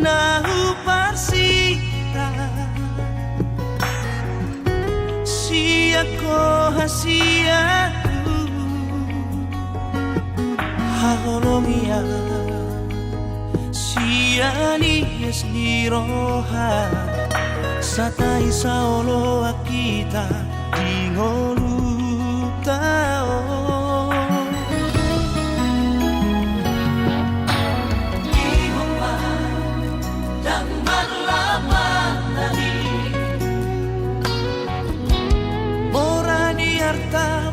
Nahu parsita Siako hasiaku Haholomia Siani esliroha Satai saolo akita Dingolutao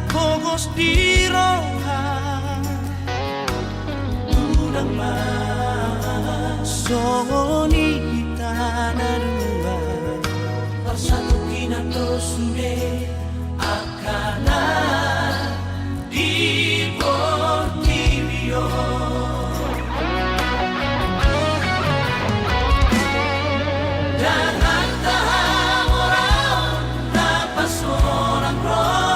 Pogos di roha Udang masoni tanah dua Bersatu kinato sude akana di Portivio Jangan tahan orang dapat seorang roh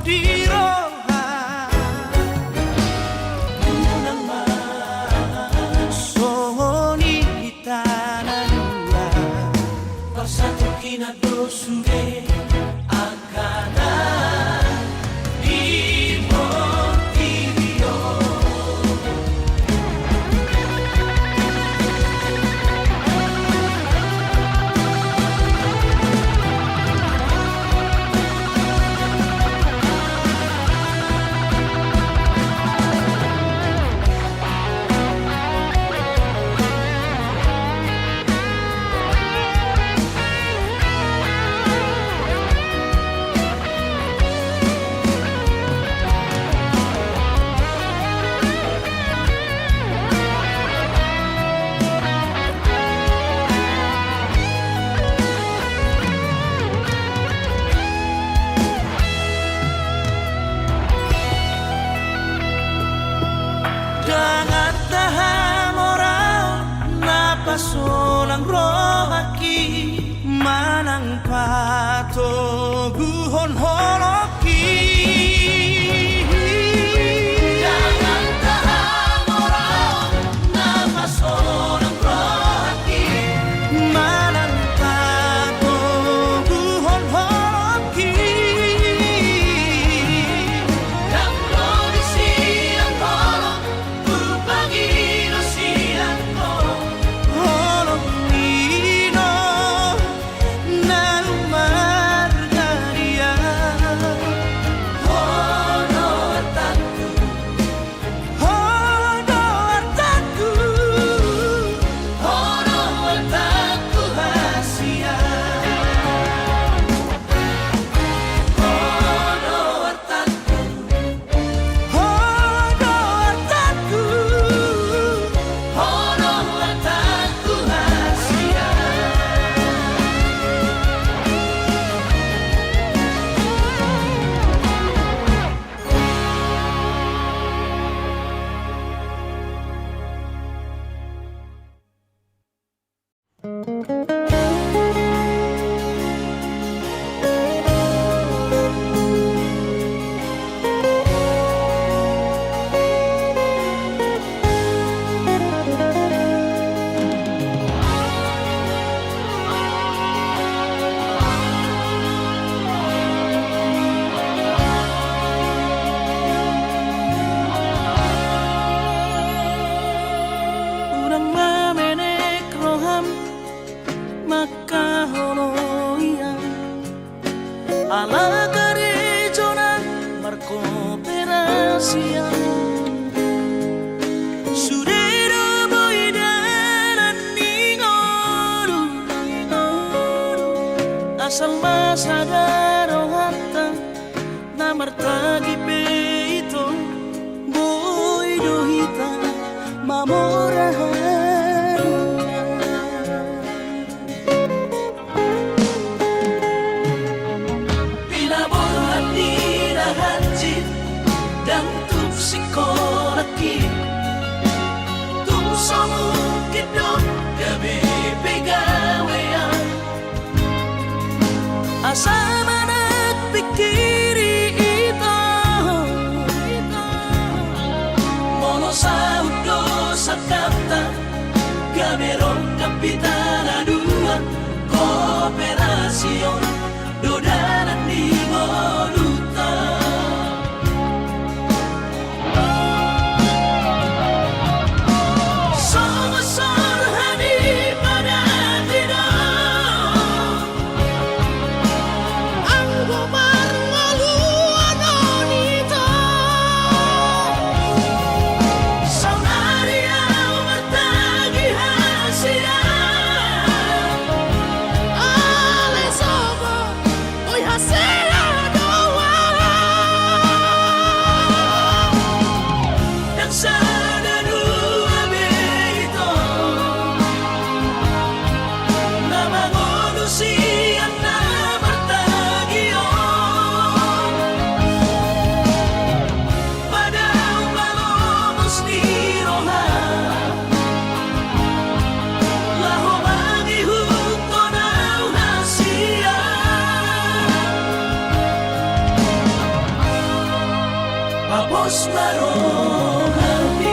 di roha Unang masoni tanah dua Bersatu kinado sude akana di Portivio Jangan tahan orang napasolang rohaki Manang pato guhon holoki Jangan tahan orang napasolang rohaki Manang pato guhon holoki Yang kondisi yang kolong Pagino siang ko Holo salma sadaro hatta na martagi peito boy dohita mamorahan pinabuhat ni nahanjit dan tupsikolaki tumsamu kidot gabi pegawean asama nagpikiri ito mono sa udo sa kanta gamerong kapitana dua kooperasyon dodanan di moduta Somasor hani pada tidak ang gumarngaluan nito Saunaria martagi hasia Alesobo oy hasia doa Dan sana dua beito Na mangonusian na martagio Padang malomos ni roha Laho mangihuto na hasia Papos marohani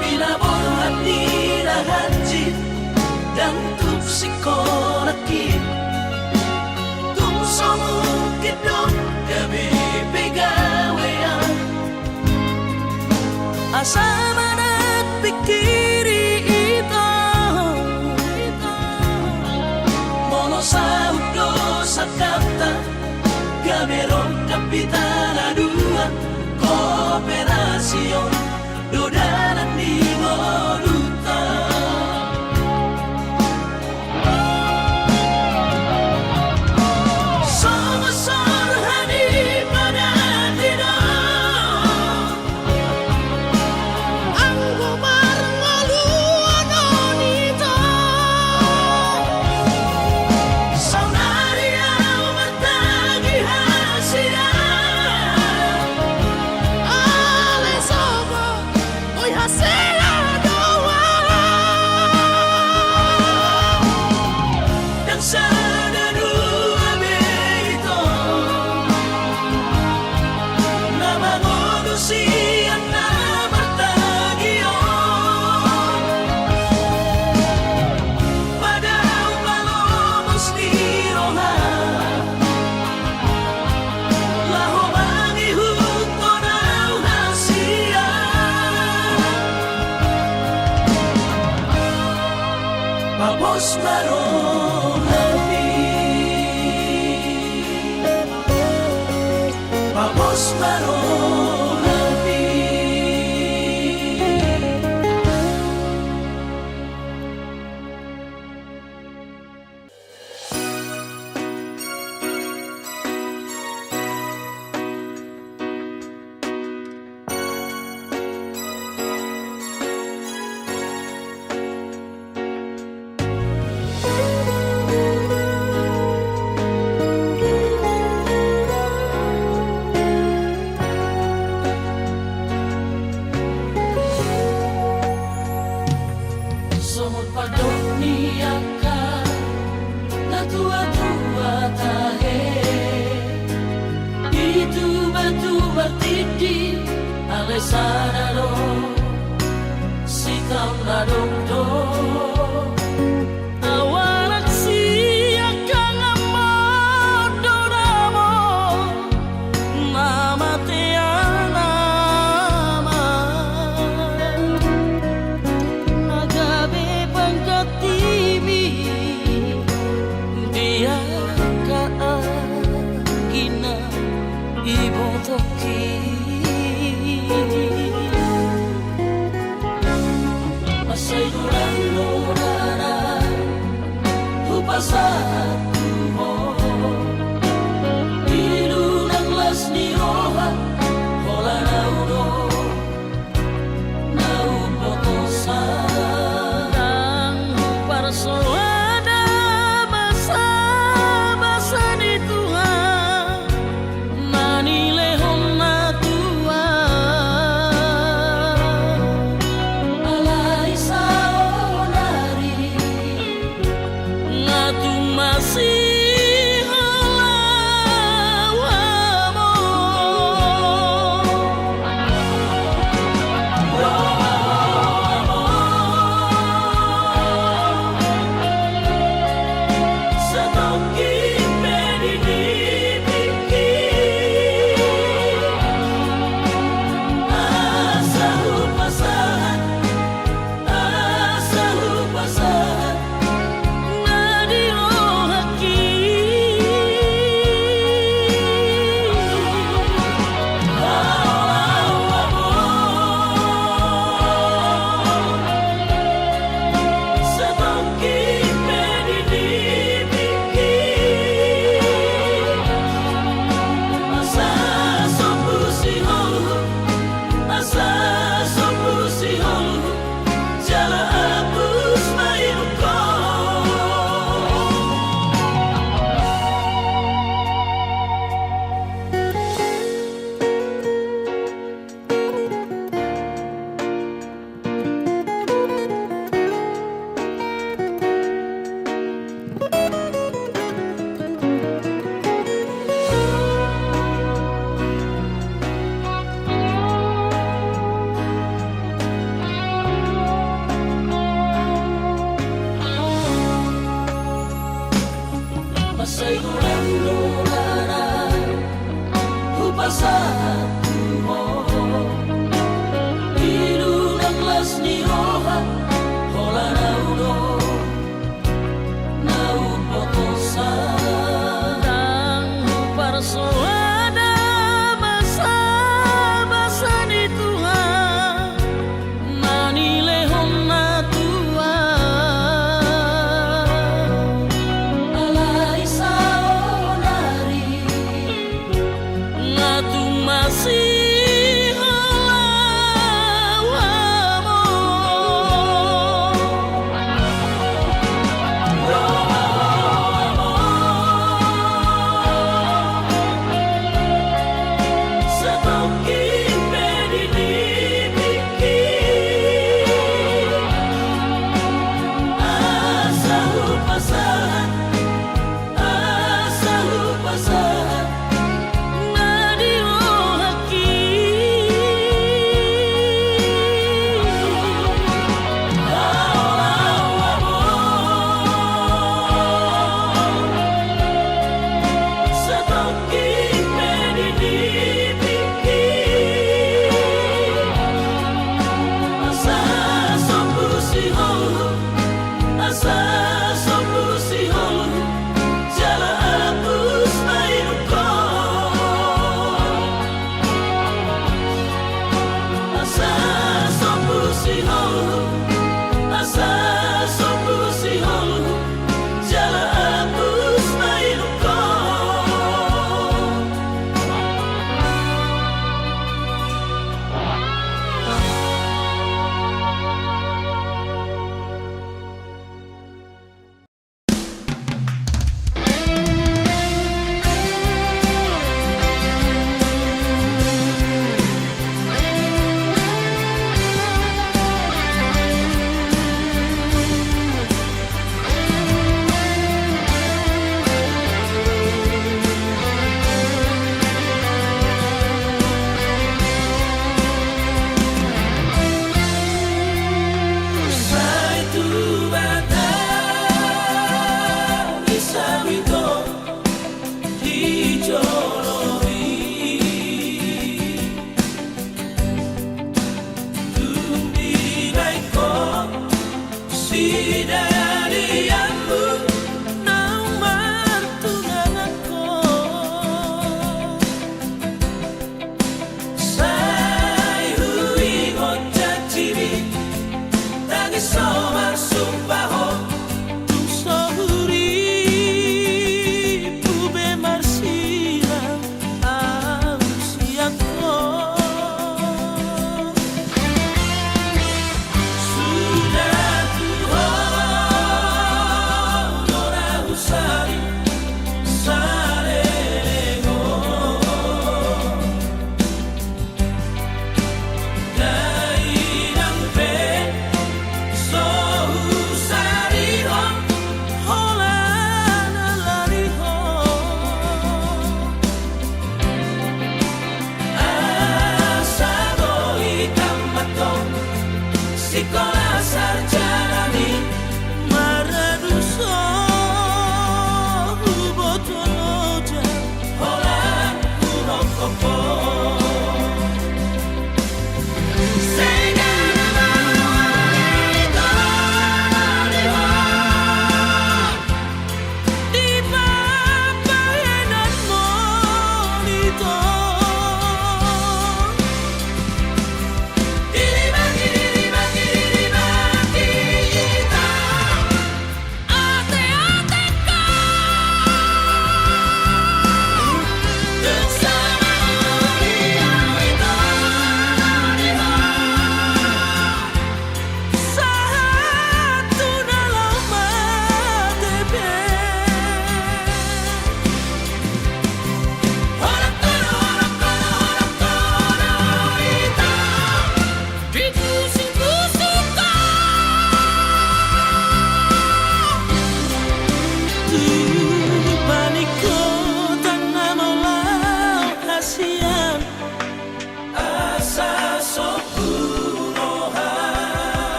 Pinabuhat ni nahanjit dan tupsikolaki tumsamu kidot gabi pegawean asama nagpikiri ito mono sa udo sa kanta gamerong kapitana dua kooperasyon dodanan di moduta Somasor hani pada tidak ang gumarngaluan nito Saunaria martagi hasia Alesobo oy hasia doa Dan sana dua beito Na mangonusian na martagio Padang malomos ni roha Laho mangihuto na hasia Papos marohani Papos marohani Somot padok niyaka na tua-tua tahe Itu batu bertidi Alessanaro Sitam nadokdo Awalak siya kang amado namo Namatian masay ulan-ulana Upasahan mo Inunang las ni Roha Hola na uno Na upotosan Nang uparsoada Masa-masa ni Tuhan Manilehon na Tuhan Alay sa onari Nga tumasih alawa mo Roa mo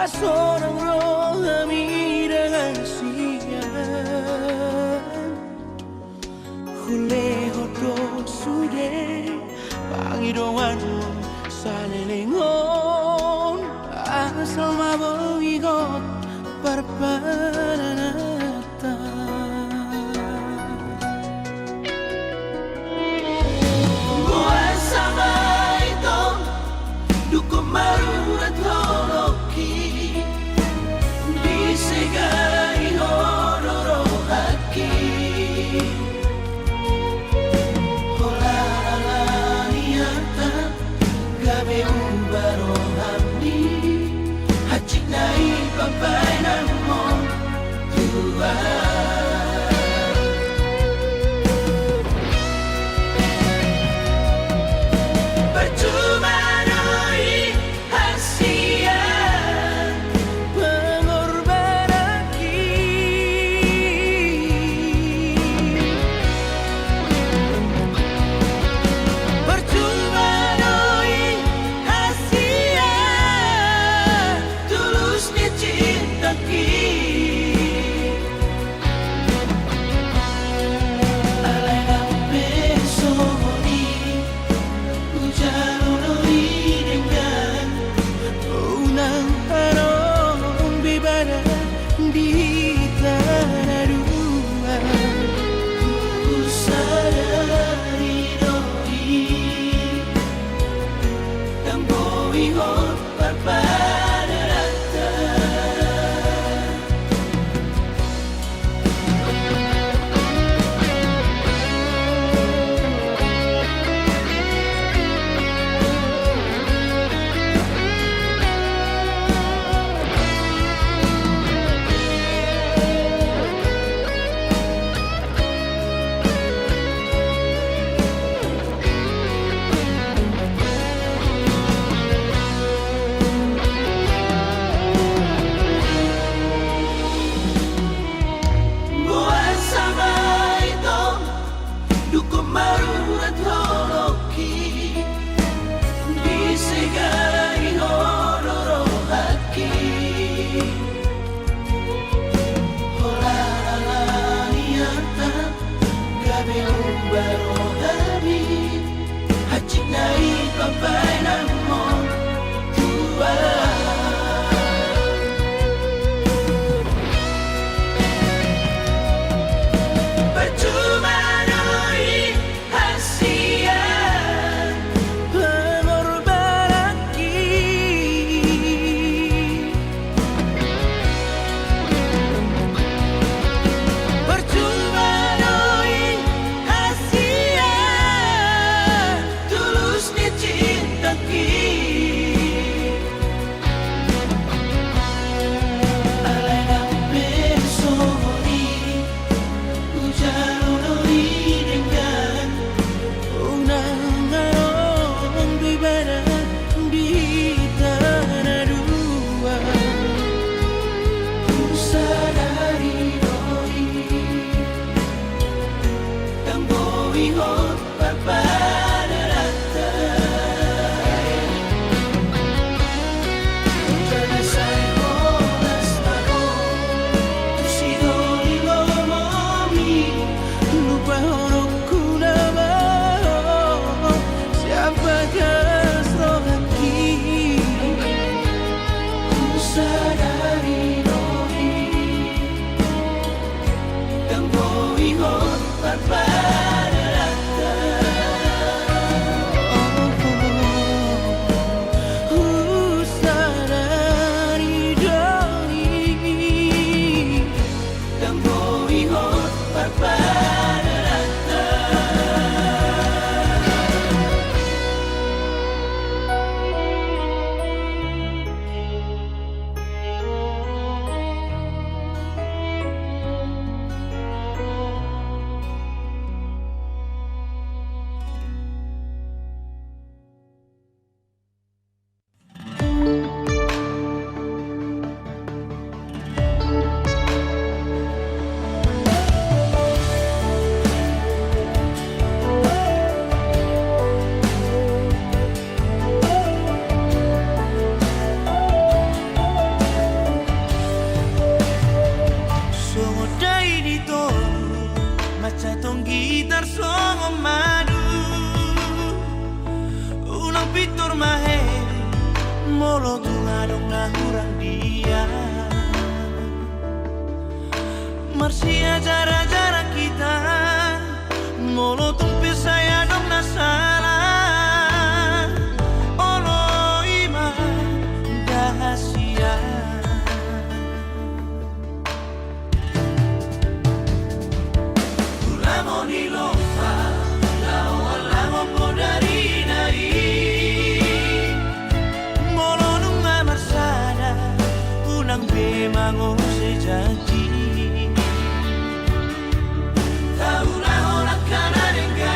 Seorang rohani dengan siang Hule hodo sude Pangidoan salelengon Asal maboigot parpanata Buat sama itu Duko marurat holoki Disegai hororo haki Hola niata Gabe ubaro hamni Hachik nai papai namo Molo tunganong nahurang dia Marsia jarak-jarak kita Molo tumpir saya dong nasalah Olo ima dahasia Ulamo ni lompa Lao alamo po dari nai Molo nung amarsada Unang bimango sejati Tahu na honak ka na rin ka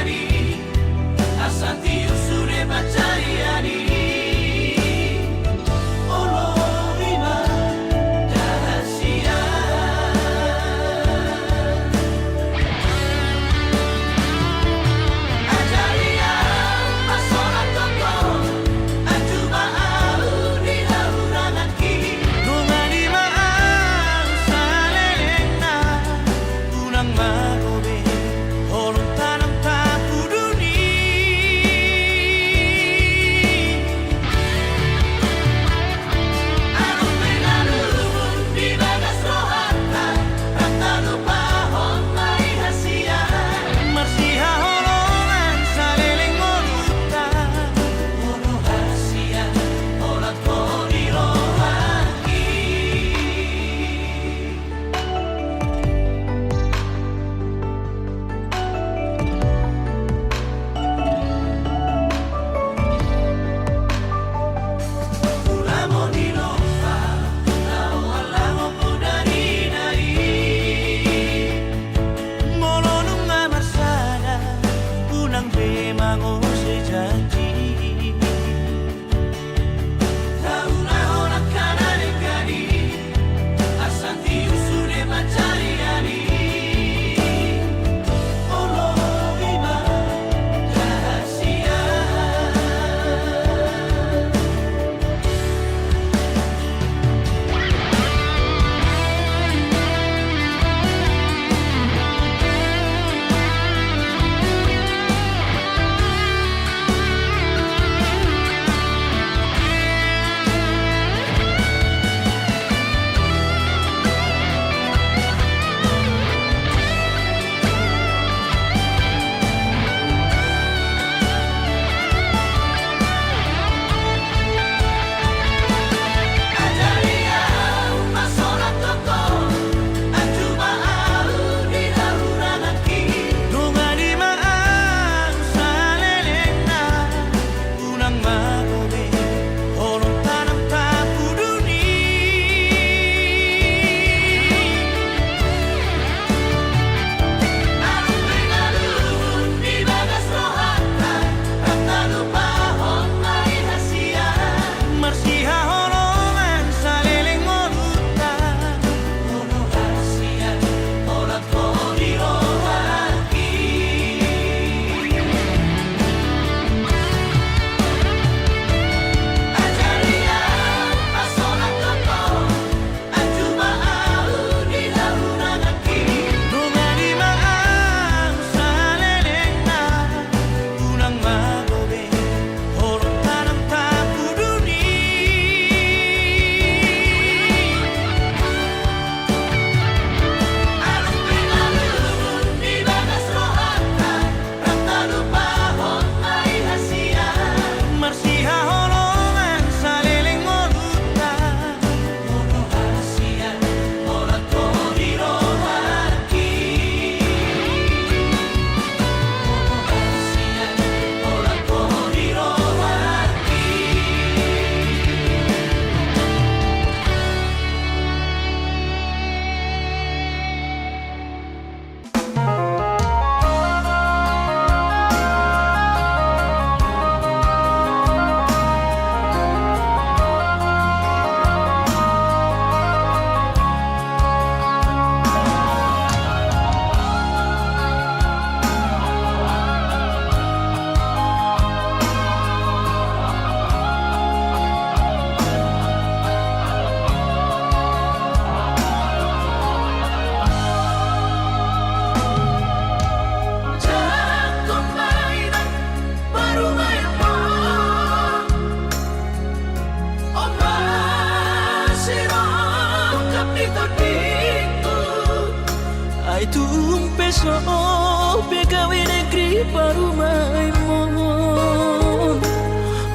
besok begawe negeri parumai mon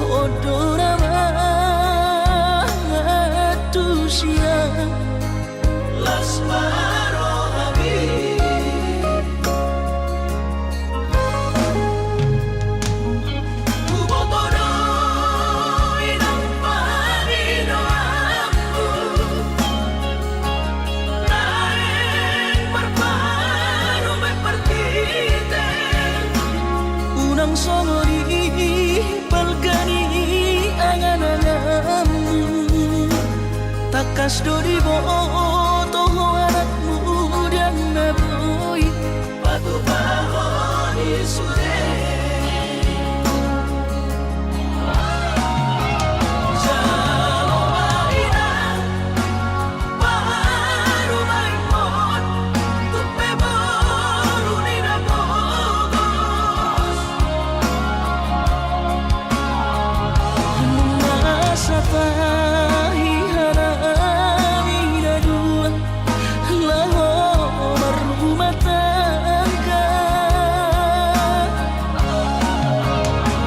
odora matusia Lasmaro Habib Kubotoro inang panino aku Naeng berparu mepertite unang songori palkani angan-anganmu takas dori boto anakmu dan naboy Batu bahon isude Jaloma ina Baru maimon Tupe baru nina bogos masa tahi harami dua lahomar rumah tangga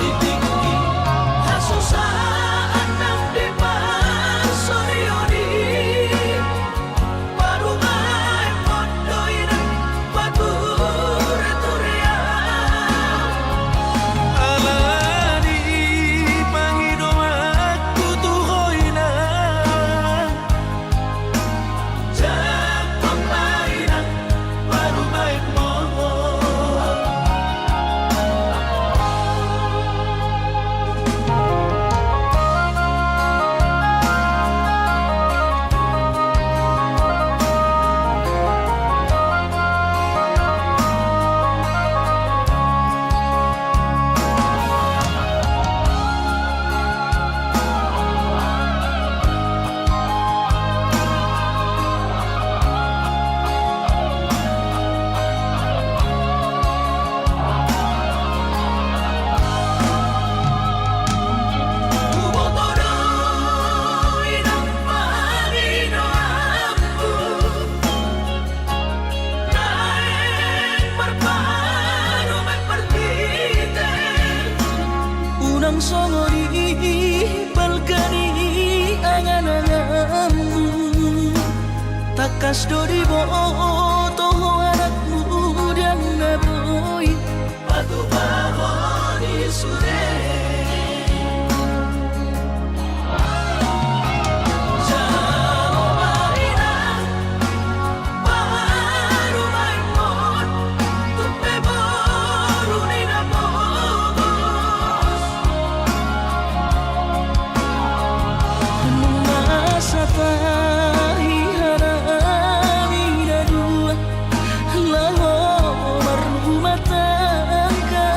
Ditinggi Hasusaan nang di pasorioni Baru maimon doina Batu returia alani pangido aku tuhoina Jepang mainan Baru maimon Kubotoro inang panino aku Naeng berparu mepertite unang songori palkani angan-anganmu takas dori boto anakmu dan naboy Batu bahon isude Jaloma ina Baru maimon Tupe baru nina bogos masa tahi harami dua lahomar rumah tangga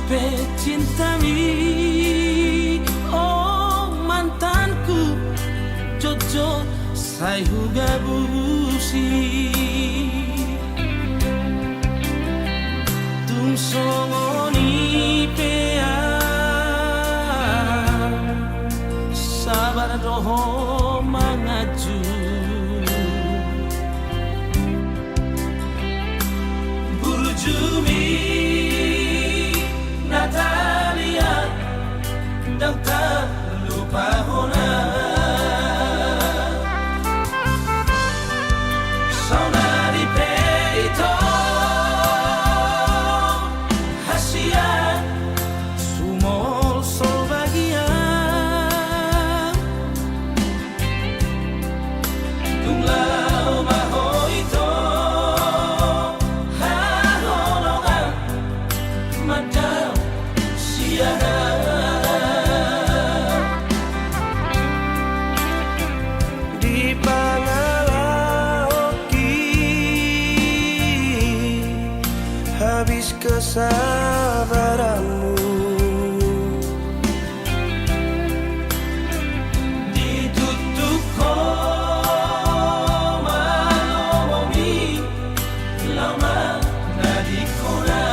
pecintami, oh mantanku Jojo sai huga busi tung songoni pea sabar doho mangaju Burjumi Natalia dan tak lupa hona Saudari peito Hasia Sumol sol bahagia Tumlau mahoito Haholongan Madam siara Di Pangalaoki habis kesabaranmu ditutup koma lomomi lama nadikona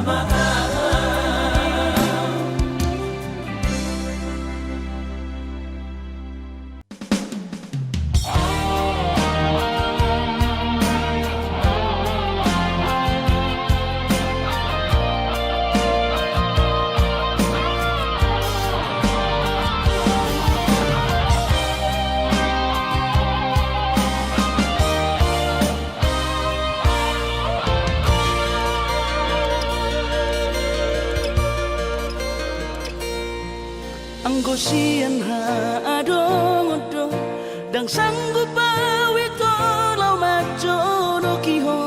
kebersamaan. Anggo sian ha adong odo dang sanggup awito lau majo no kiho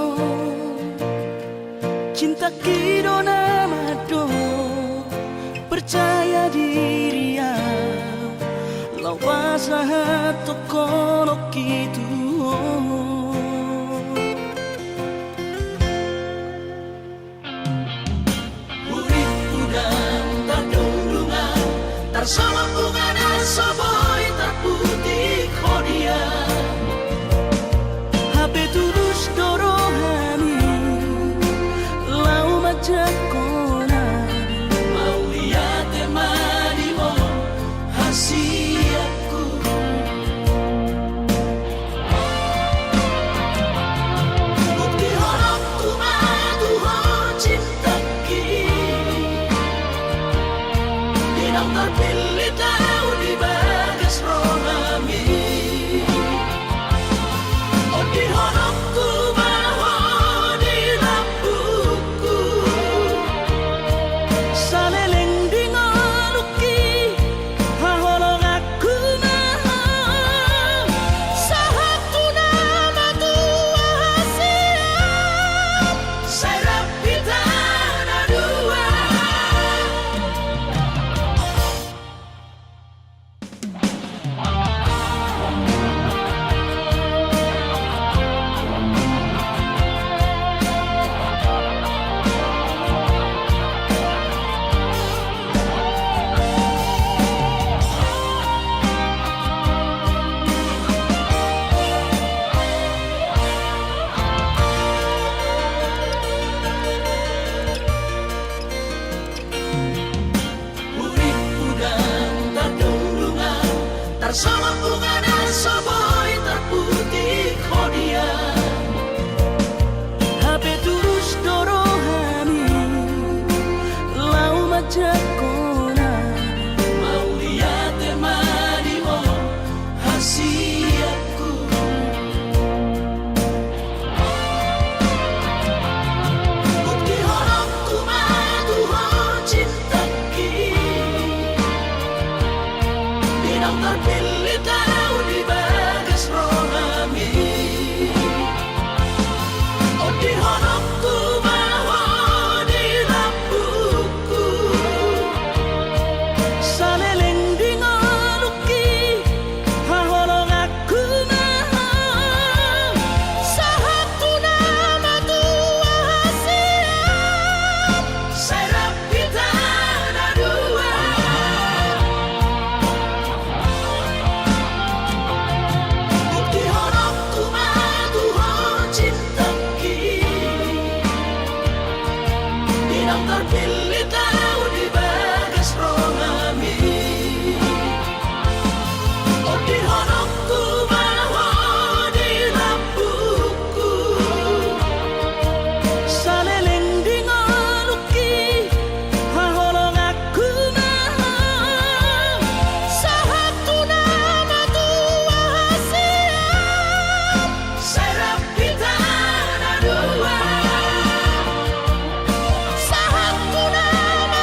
cinta kido namado percaya diri ya lau pasahat toko no kitu urip udang tadung-dungan sama bunga dan soboy terputih kodia HP tulus dorohani lau majak kona mau lihat temani mo hasiatku bukti horok tumatu ho cinta kini dinang terpilih tahu di bagas rohami oh di honokku baho di lampuku saleleng di ngoluki haholong aku maha sahatu nama tua siap serap kita dua. Urip udang terdundungan tersama bunga dan soboy terputih kodia HP terus dorohani lau majak kona mau lihat temani mo hasiatku bukti horokku matu ho cinta kini dinang terpilih tahu di bagas rohami oh di honokku baho di lampuku saleleng di ngoluki haholong aku maha sahatu nama tua siap serap kita dua. Bukti honokku matu ho cinta kini dinang terpilih tahu di bagas rohami oh di honokku baho di lampuku saleleng di ngoluki haholong aku maha sahatu nama tua siap serap kita dua sahatu nama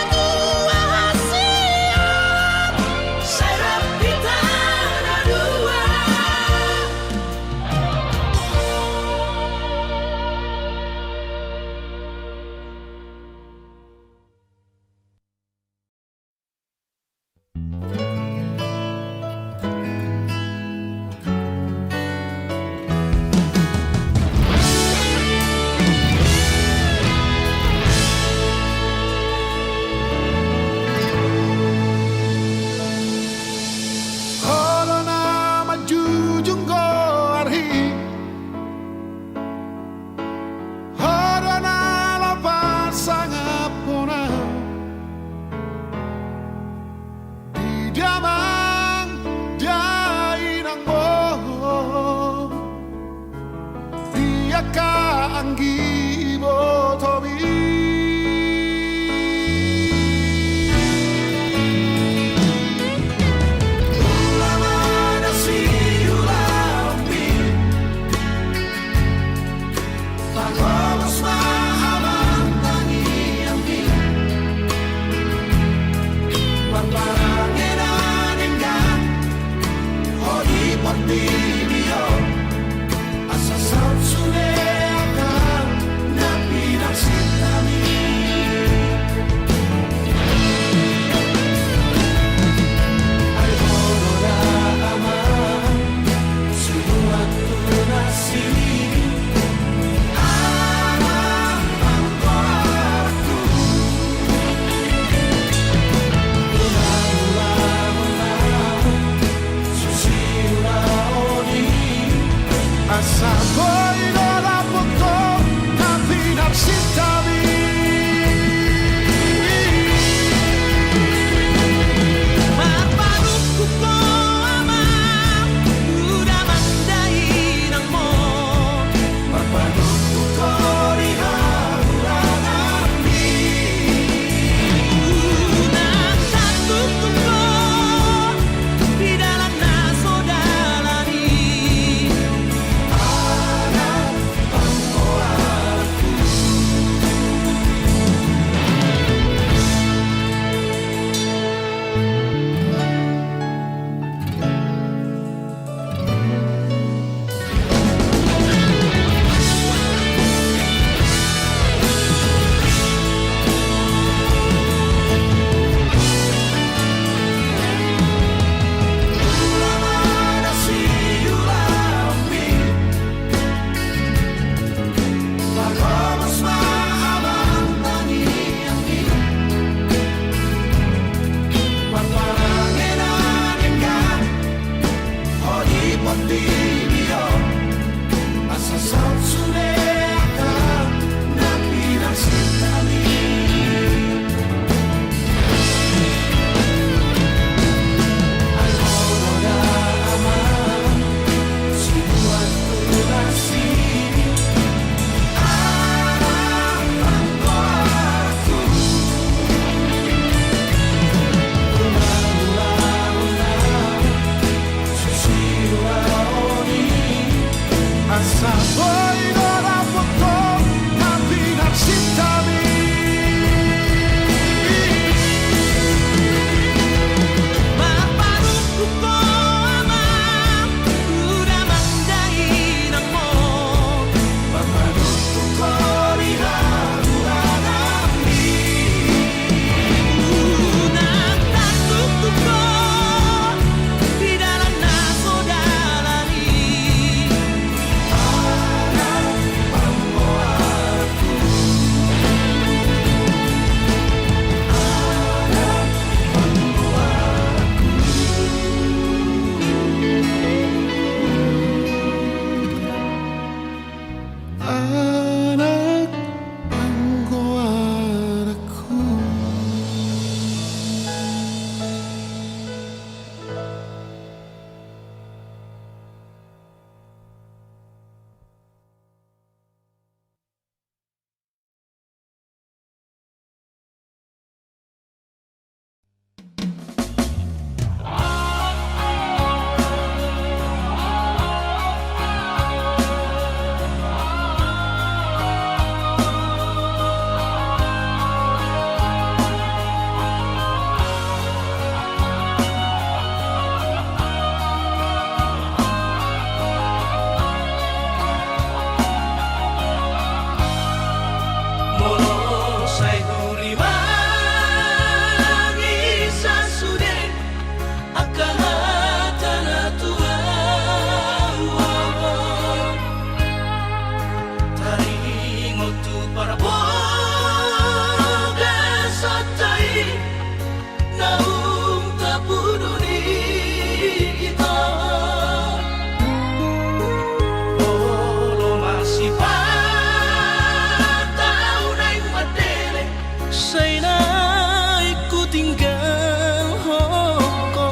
usai naik ku tinggal hoko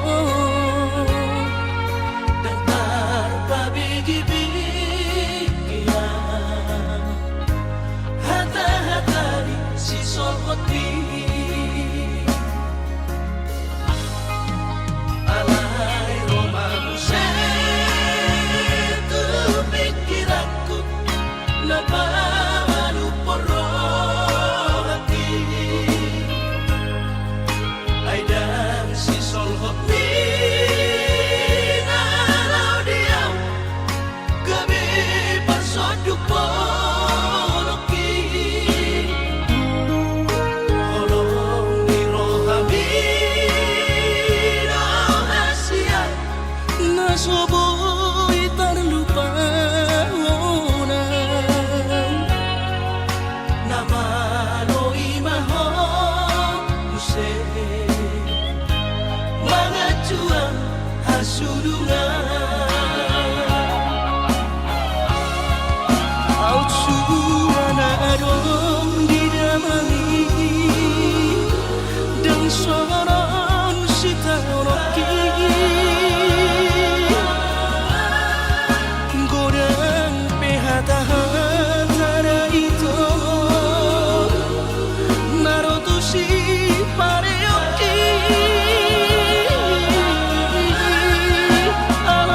dan tanpa bigi-bigian hata-hata di si solkoti alai romamu setu pikiranku napa malu poro hati aidan si solkoti nalau diam gabe pasoduk poloki holong di rohami rahasia nasoboi terlupa nama loi mahon use mangacuan hasudungan Autsuan adong didamani dan soron sitanoki godang pehata-hata itu naruto si pareoki ala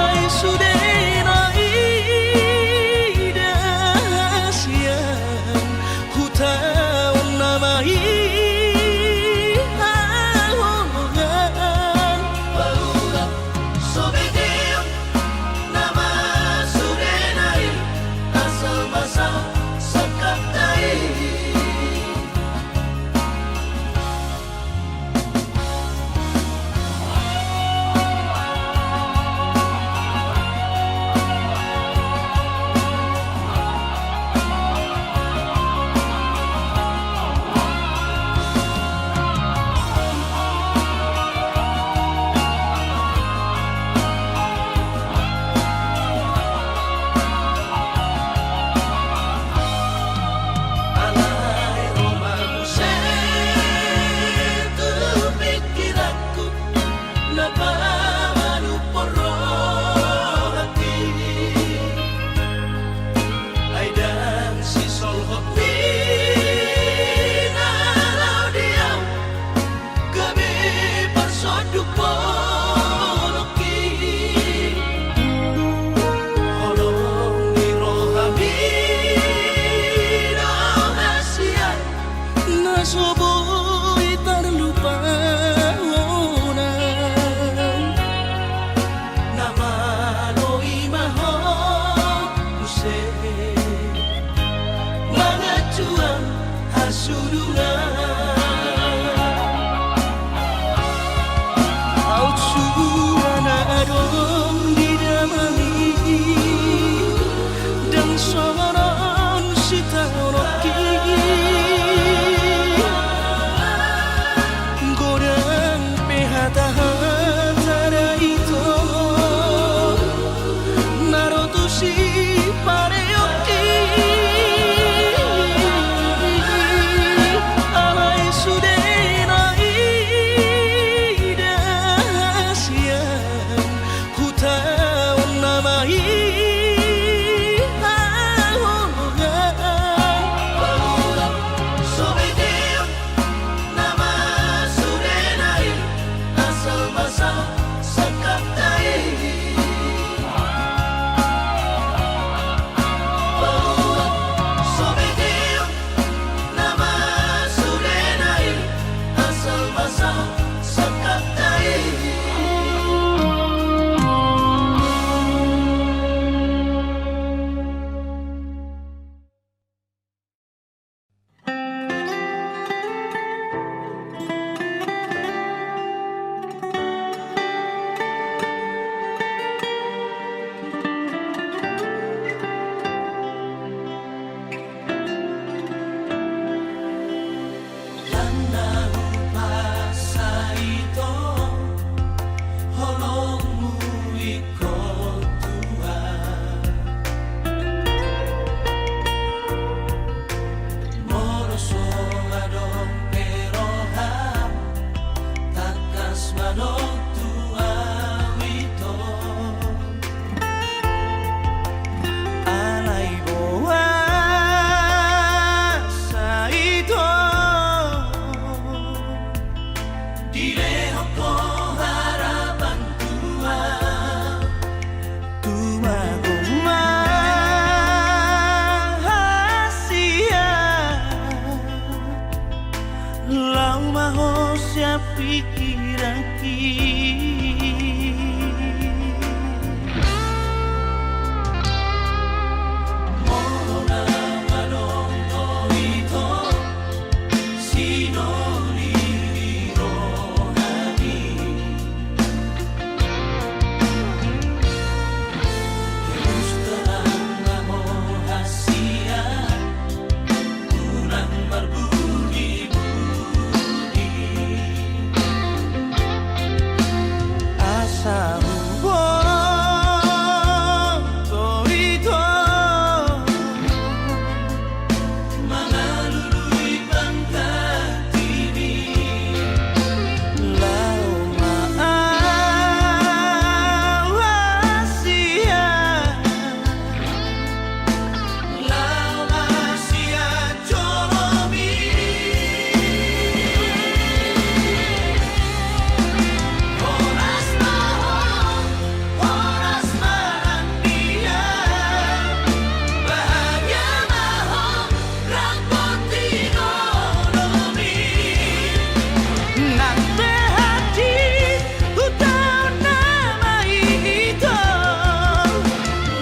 maho sia pikiraki Mona malongo ito sinoniro hami Terus terang maho hasia Kurang berbudi-budi Asa hubung itu Mengalului pangkat ini Lau maawasia Lau masia colomi Horas mahal, horas marandia Bahagia mahal, rapotino nomi Nante hati, utau nama itu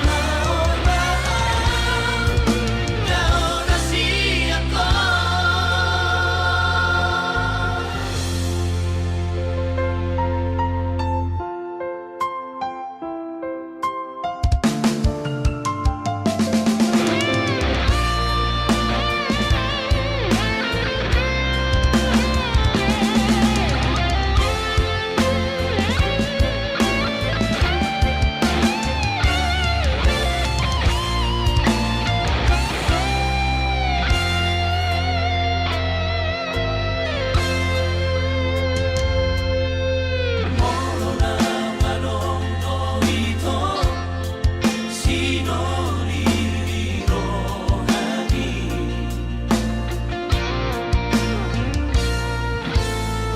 Lau mahal, kau nasihat Mona malongo ito sinoniro hami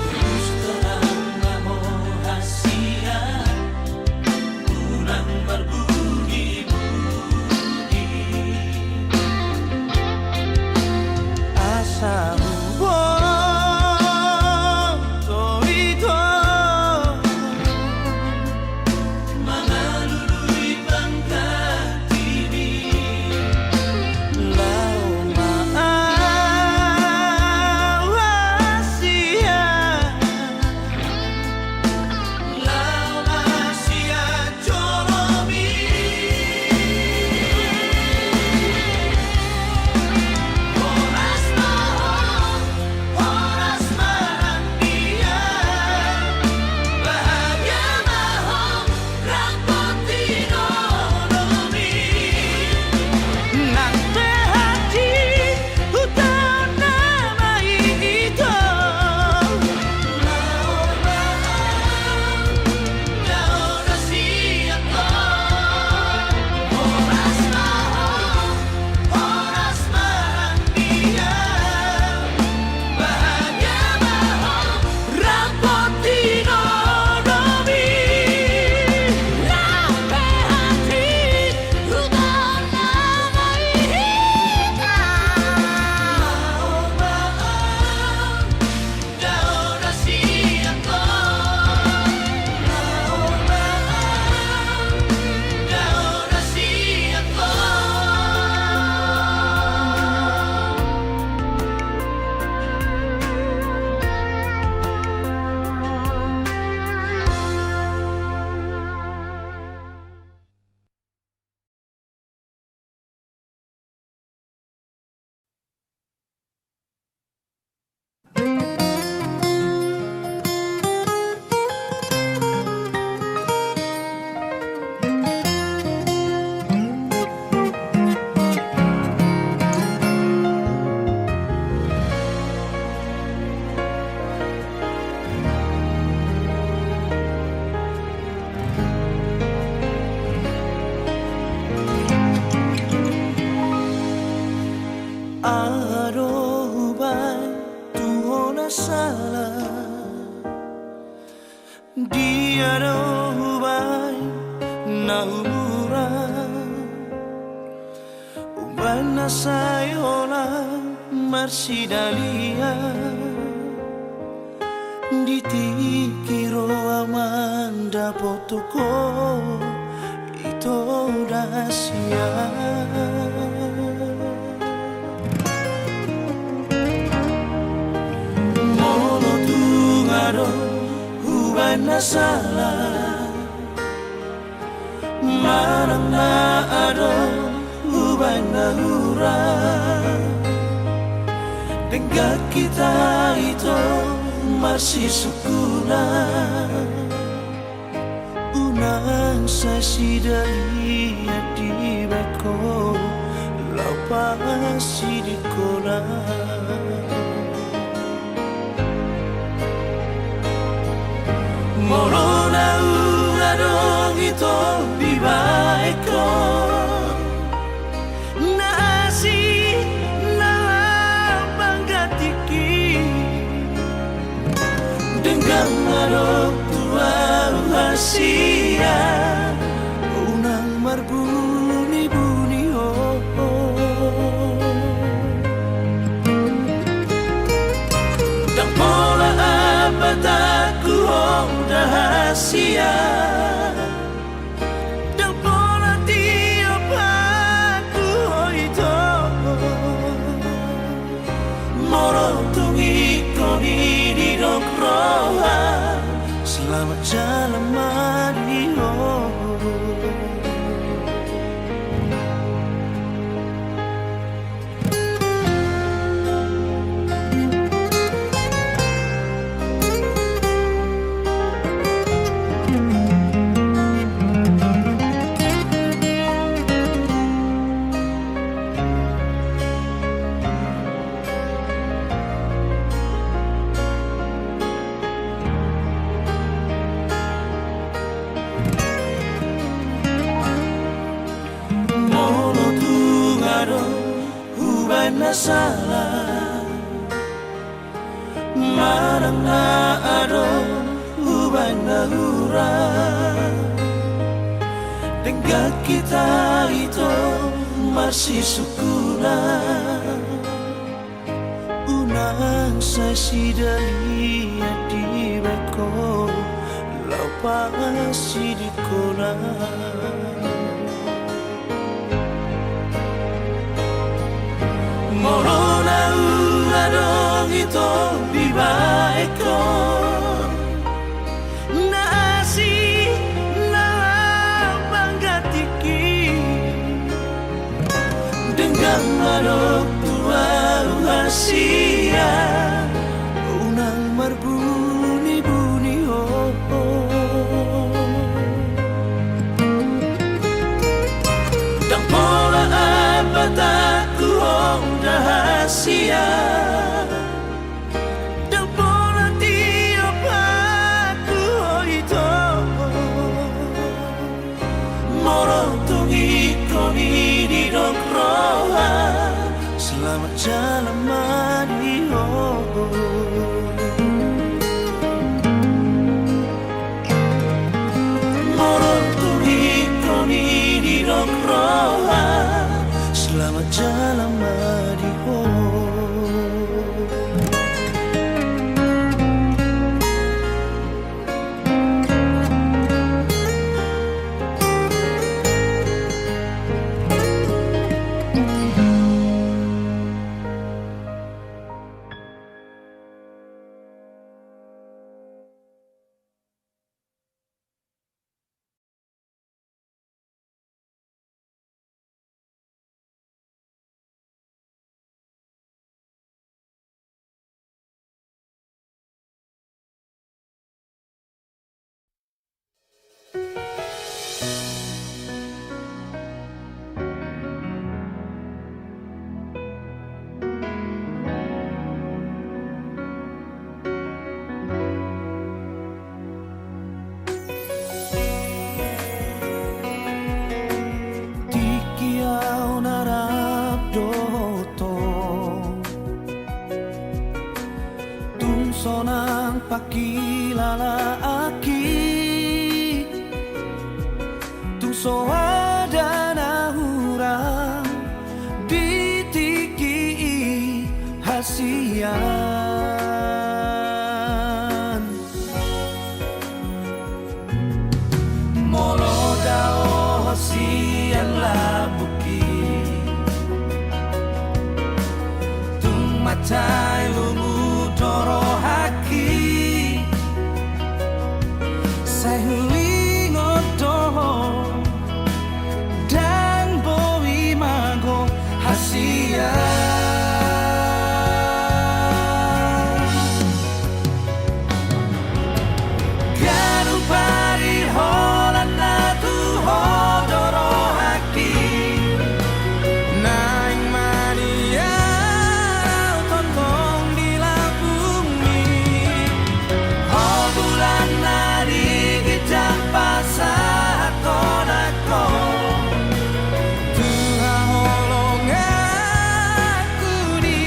Terus terang maho hasia Kurang berbudi-budi Asa hubung itu Mengalului pangkat ini Lau maawasia Lau masia colomi Horas mahal, horas marandia Bahagia mahal, rapotino nomi Nante hati, utau nama itu Lau mahal, kau nasihat Horas mahal, horas marandia Bahagia mahal, rapotino nomi Lampe hati, utau nama itu Lau mahal, kau nasihat Lau mahal, kau nasihat Arohubay tuhona salah Dia rohubay naura Ubana sayola marsidalia Ditikiro amanda potoko ito rahasia. Molo tungaro hubay na salah, marang na ado hubay na hurang. Dengan kita itu masih sukunan, unang sa sidali di beko lapas di kolam. Moro na uradong ito bibeko nasi na banggatiki dengan marok tua rahasia unang marbuni-buni oh, dan pola abad aku oh rahasia dan pola tiap aku oh itu morotungi koni di roha selamat jalan Mario. Na salah, marang na ado hubay na hurang. Dengan kita itu masih sukunan, unang sa sidali di beko lapas di kolam. Moro na uradong ito bibeko nasi na banggatiki dengan marok tua rahasia unang marbuni-buni oh, dan pola abad aku oh rahasia dan pola tiap aku oh itu morotungi koni di roha selamat jalan Mario. Morotungi koni di roha selamat jalan Mario. Sonang pakilala aki tung so ada nahurang ditiki hasian Sayuri ngoto dan boi mago hasia. Ganu pari holanda tu hodoro haki naing mania tontong di labumi. Oh bulan nari gijang pasat konako Tuha holong aku di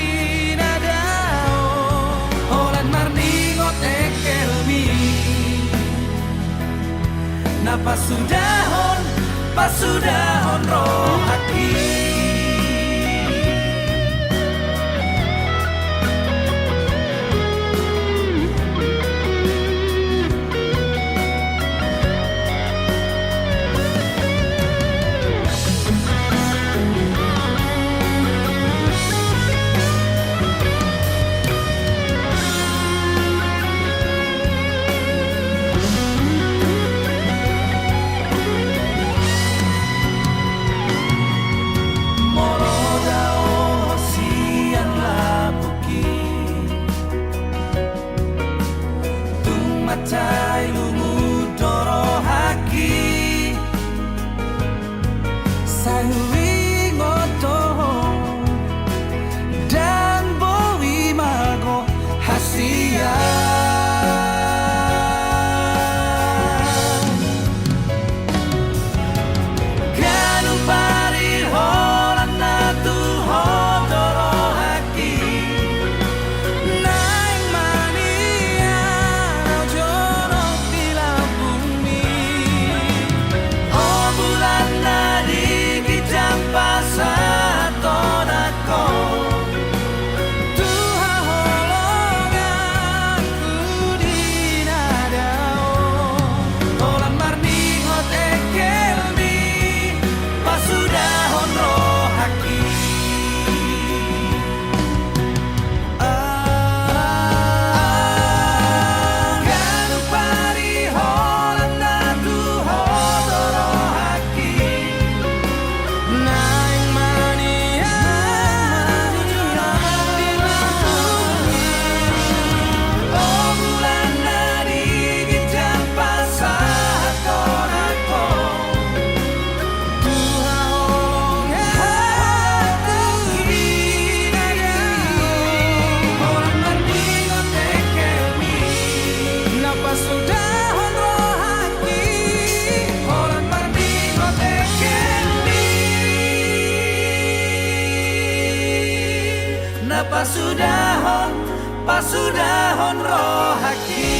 nadao Holan marningot ekelmi Na pasudahon roh haki. Matai lungu doro haki Sayuri ngoto dan boi mago hasia. Ganu pari holanda tu hodoro haki naing mania jorok di labumi. Oh bulan nari gijang pasat konako Tuha holong aku di nadao Holan marningot ekelmi pasudahon roh haki. Ganu pari holanda tu hodoro haki naing mania jorok di labumi. Oh bulan nari gijang pasat konako Tuha holong aku di nadao Holan marningot ekelmi Na pasudahon roh haki. Holan marningot ekelmi Na pasudahon roh haki.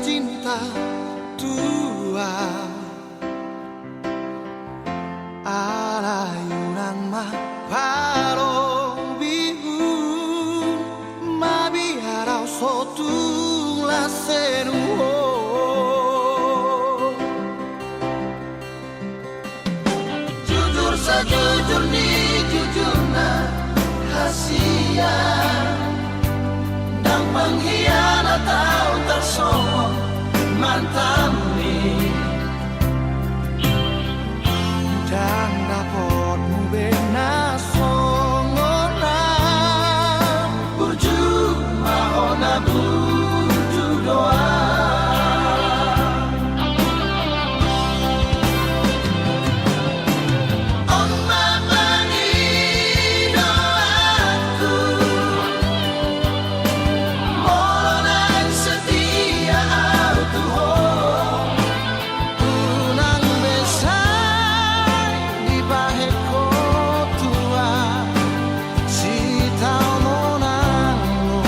cinta tua alayunan mah paro bihun mabiarau sotung la senuho jujur sejujurnya jujurna hasia dan pengkhianat tahu tersomong mantan dan dapatmu bena songona berjumpa ona buju doa Oma bani doaku molan setia autuho unang besar di bahe kotua si tau monango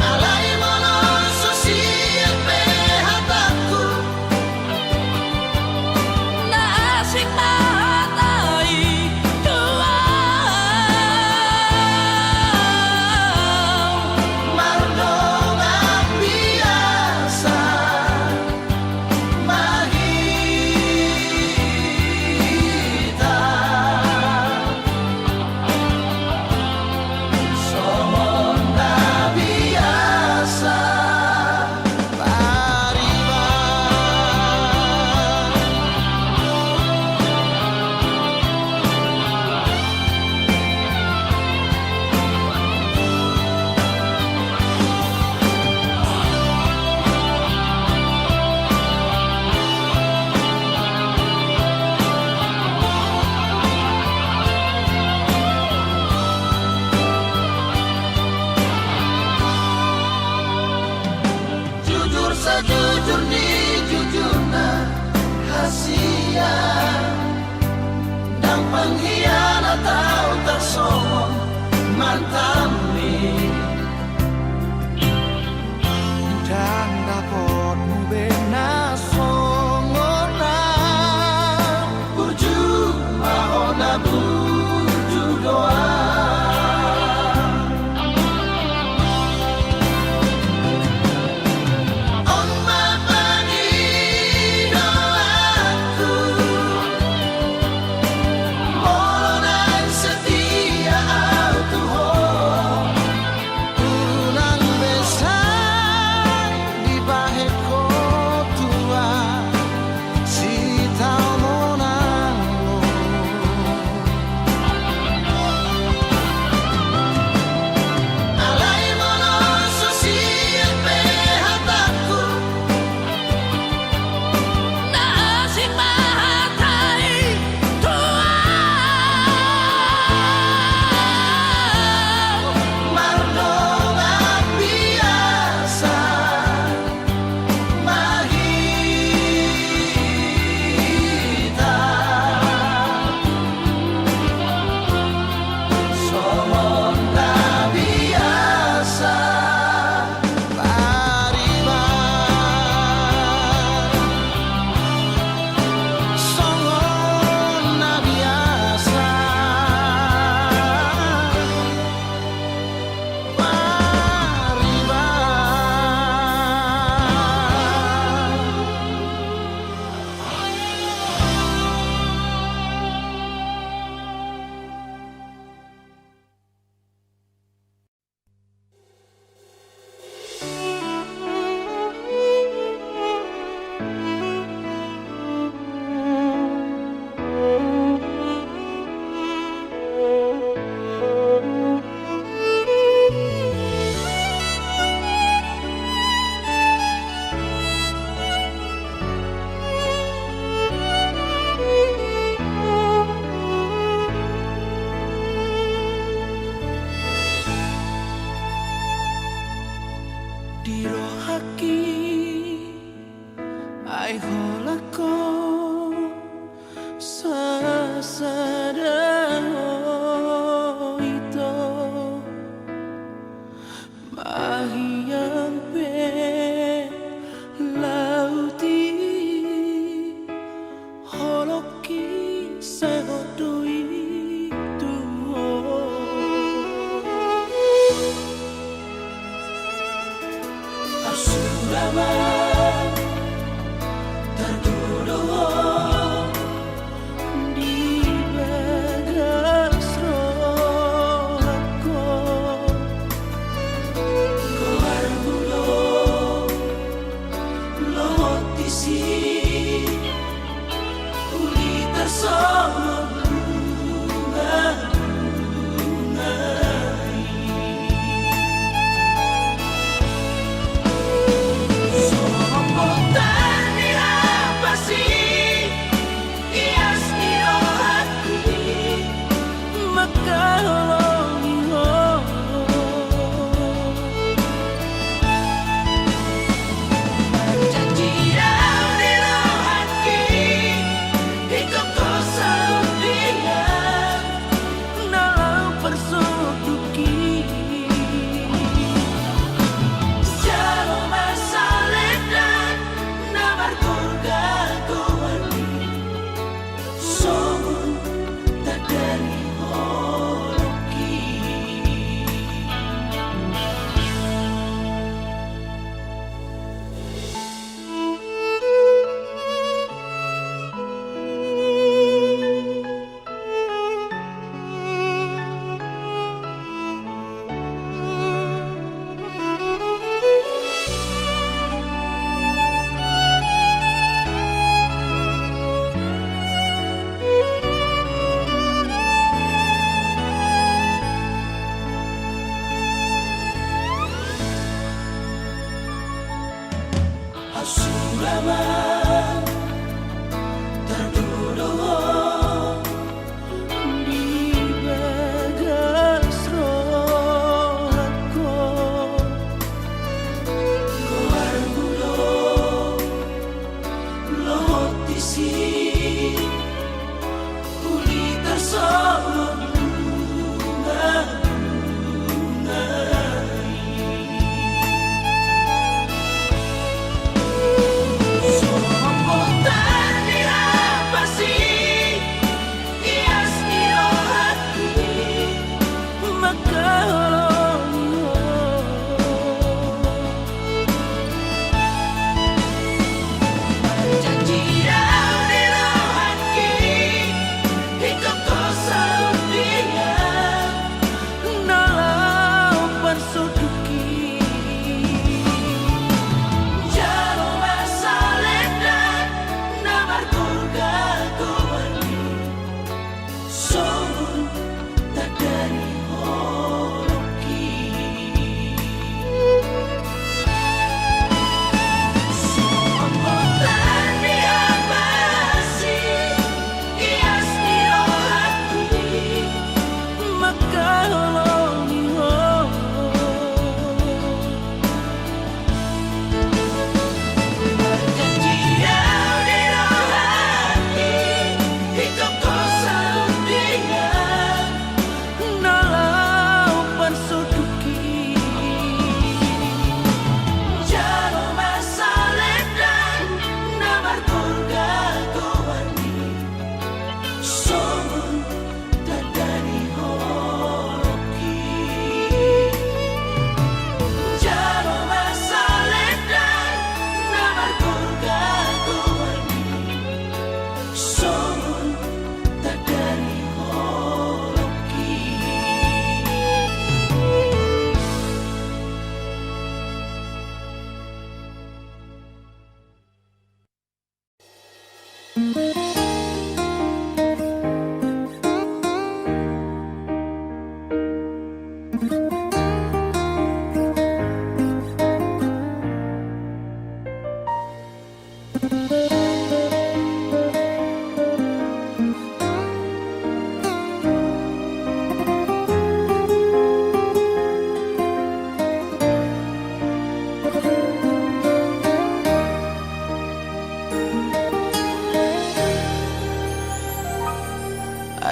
alai monon sosial pehataku na asing mahatay tuaw marunong ang biasa mahita somon na biasa pariba jujur sejujurnya jujurna hasia dan pengkhianat tahu tersomong mantan dan dapatmu bena songona berjumpa ona buju doa Oma bani doaku molan setia autuho unang besar di bahe kotua si tau monango alai monon sosial pehataku na asing mahatay tuaw marunong ang biasa mahita somon na biasa pariba somon na biasa pariba dirohaki ai holako sasada ito Asuraman terduduh di bagas rohku. Goar bulo lotisi kulita sorong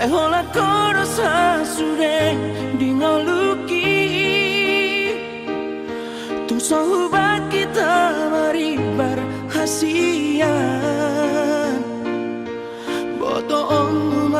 Ai hola koro sasure dingoluki tung sohubat kita maribar hasian boto ong